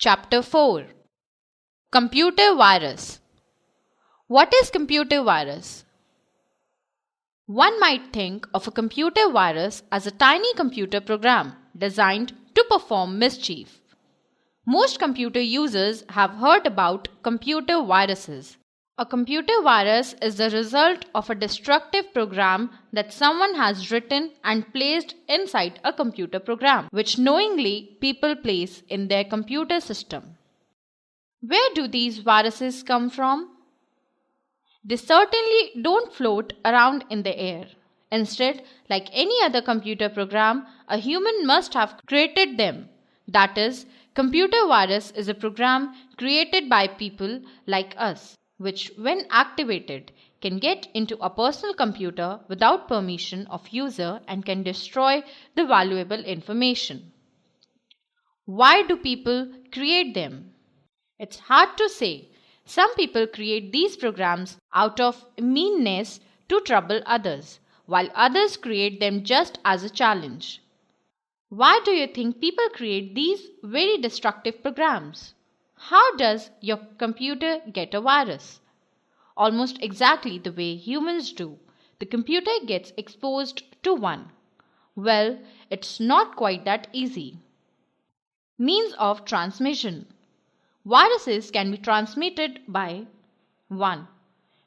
Chapter 4. Computer Virus. What is computer virus? One might think of a computer virus as a tiny computer program designed to perform mischief. Most computer users have heard about computer viruses. A computer virus is the result of a destructive program that someone has written and placed inside a computer program, which knowingly people place in their computer system. Where do these viruses come from? They certainly don't float around in the air. Instead, like any other computer program, a human must have created them. That is, computer virus is a program created by people like us, which when activated can get into a personal computer without permission of user and can destroy the valuable information. Why do people create them? It's hard to say. Some people create these programs out of meanness to trouble others, while others create them just as a challenge. Why do you think people create these very destructive programs? How does your computer get a virus? Almost exactly the way humans do. The computer gets exposed to one. Well, it's not quite that easy. Means of transmission. Viruses can be transmitted by 1.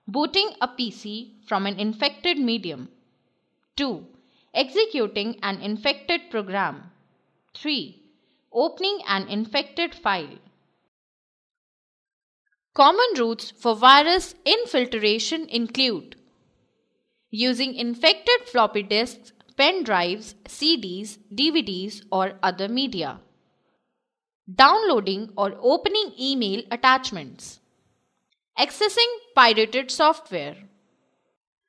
Booting a PC from an infected medium. 2. Executing an infected program. 3. Opening an infected file. Common routes for virus infiltration include using infected floppy disks, pen drives, CDs, DVDs, or other media. Downloading or opening email attachments. Accessing pirated software.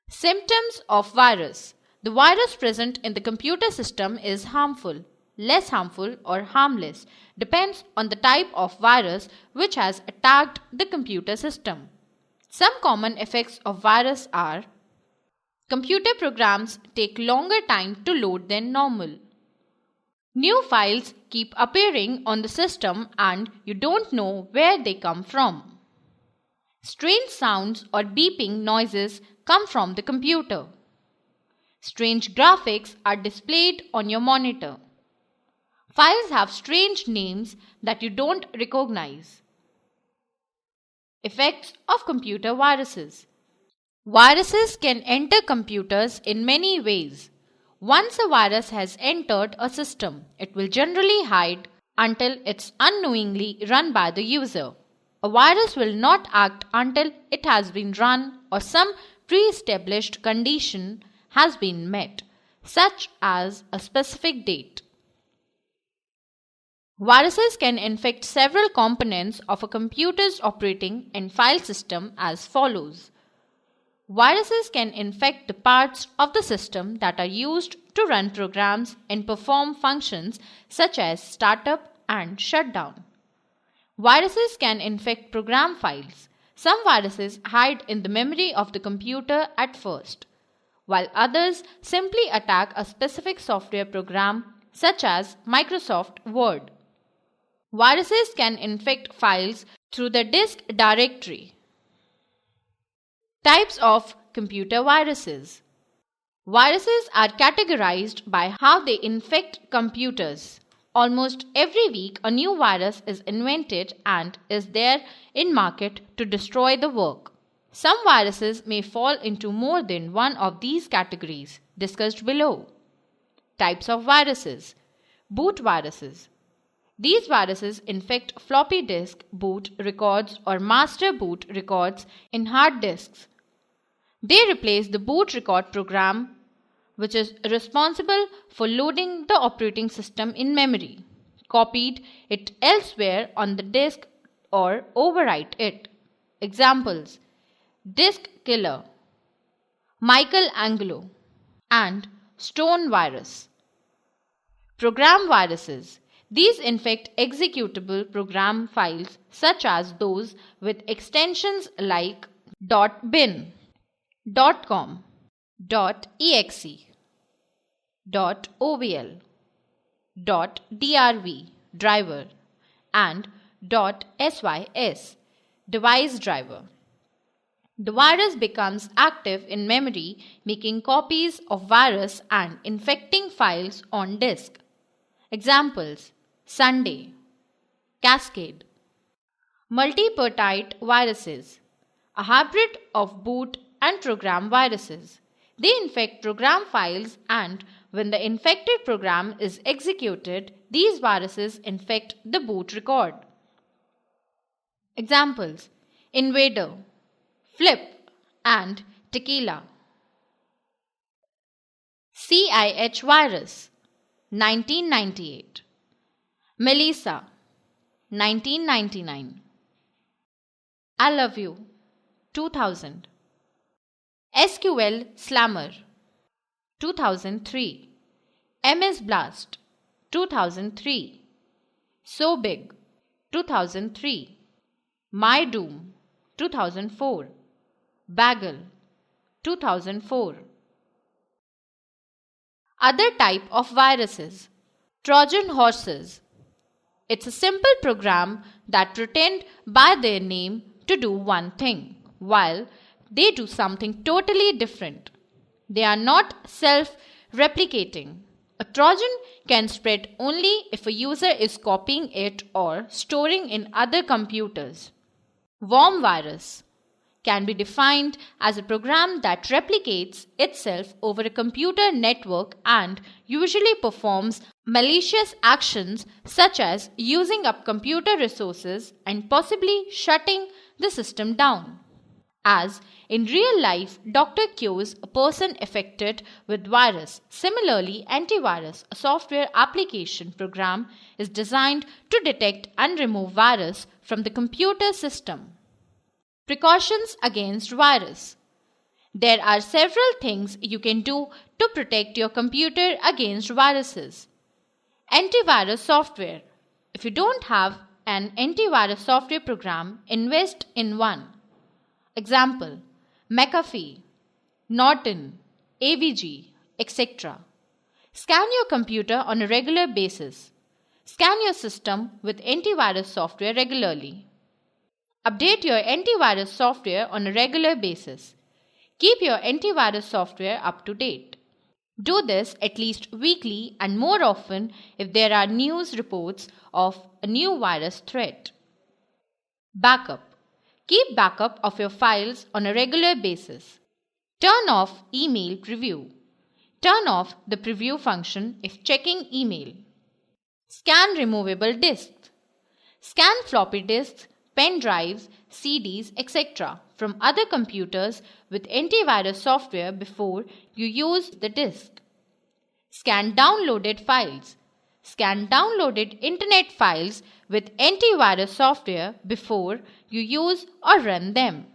Symptoms of virus. The virus present in the computer system is harmful, less harmful, or harmless, depends on the type of virus which has attacked the computer system. Some common effects of virus are: computer programs take longer time to load than normal. New files keep appearing on the system and you don't know where they come from. Strange sounds or beeping noises come from the computer. Strange graphics are displayed on your monitor. Files have strange names that you don't recognize. Effects of computer viruses. Viruses can enter computers in many ways. Once a virus has entered a system, it will generally hide until it's unknowingly run by the user. A virus will not act until it has been run or some pre-established condition has been met, such as a specific date. Viruses can infect several components of a computer's operating and file system as follows. Viruses can infect the parts of the system that are used to run programs and perform functions such as startup and shutdown. Viruses can infect program files. Some viruses hide in the memory of the computer at first, while others simply attack a specific software program such as Microsoft Word. Viruses can infect files through the disk directory. Types of computer viruses. Viruses are categorized by how they infect computers. Almost every week a new virus is invented and is there in market to destroy the work. Some viruses may fall into more than one of these categories discussed below. Types of viruses. Boot viruses. These viruses infect floppy disk boot records or master boot records in hard disks. They replace the boot record program, which is responsible for loading the operating system in memory, copied it elsewhere on the disk, or overwrite it. Examples: Disk Killer, Michelangelo, and Stone virus. Program viruses. These infect executable program files such as those with extensions like .bin, .com, .exe, .ovl, .drv driver, and .sys device driver. The virus becomes active in memory, making copies of virus and infecting files on disk. Examples: Sunday, Cascade. Multipartite viruses, a hybrid of boot and program viruses. They infect program files, and when the infected program is executed, these viruses infect the boot record. Examples: Invader, Flip, and Tequila. CIH virus, 1998. Melissa, 1999. I Love You, 2000. SQL Slammer, 2003. MS Blast, 2003. So Big, 2003. My Doom, 2004. Bagel, 2004. Other type of viruses. Trojan horses. It's a simple program that pretend by their name to do one thing, while they do something totally different. They are not self-replicating. A Trojan can spread only if a user is copying it or storing in other computers. Worm virus can be defined as a program that replicates itself over a computer network and usually performs malicious actions such as using up computer resources and possibly shutting the system down. As in real life, doctor cures a person affected with virus. Similarly, antivirus, a software application program, is designed to detect and remove virus from the computer system. Precautions against virus. There are several things you can do to protect your computer against viruses. Antivirus software. If you don't have an antivirus software program, invest in one. Example: McAfee, Norton, AVG, etc. Scan your computer on a regular basis. Scan your system with antivirus software regularly. Update your antivirus software on a regular basis. Keep your antivirus software up to date. Do this at least weekly and more often if there are news reports of a new virus threat. Backup. Keep backup of your files on a regular basis. Turn off email preview. Turn off the preview function if checking email. Scan removable disks. Scan floppy disks, pen drives, CDs, etc. from other computers with antivirus software before you use the disk. Scan downloaded files. Scan downloaded internet files with antivirus software before you use or run them.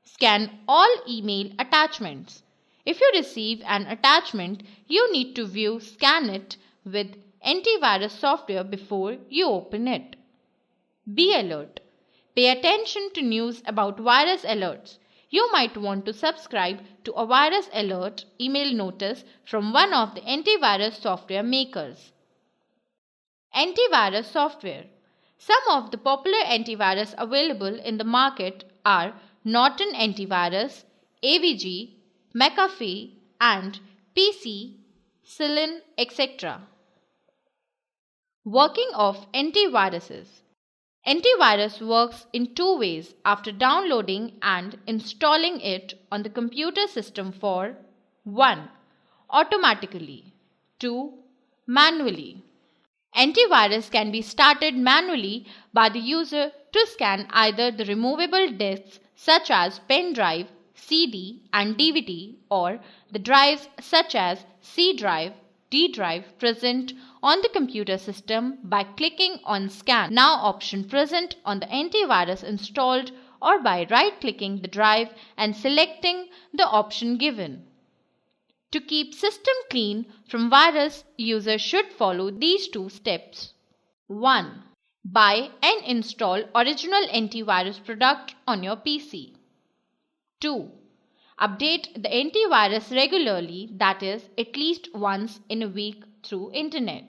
Scan all email attachments. If you receive an attachment, you need to scan it with antivirus software before you open it. Be alert. Pay attention to news about virus alerts. You might want to subscribe to a virus alert email notice from one of the antivirus software makers. Antivirus software. Some of the popular antivirus available in the market are Norton Antivirus, AVG, McAfee, and PC, Cylin, etc. Working of antiviruses. Antivirus works in two ways after downloading and installing it on the computer system for 1. Automatically, 2. Manually. Antivirus can be started manually by the user to scan either the removable disks such as pen drive, CD and DVD, or the drives such as C drive, D drive present on the computer system by clicking on Scan Now option present on the antivirus installed, or by right-clicking the drive and selecting the option given. To keep system clean from virus, user should follow these two steps. 1. Buy and install original antivirus product on your PC. 2. Update the antivirus regularly, that is, at least once in a week through internet.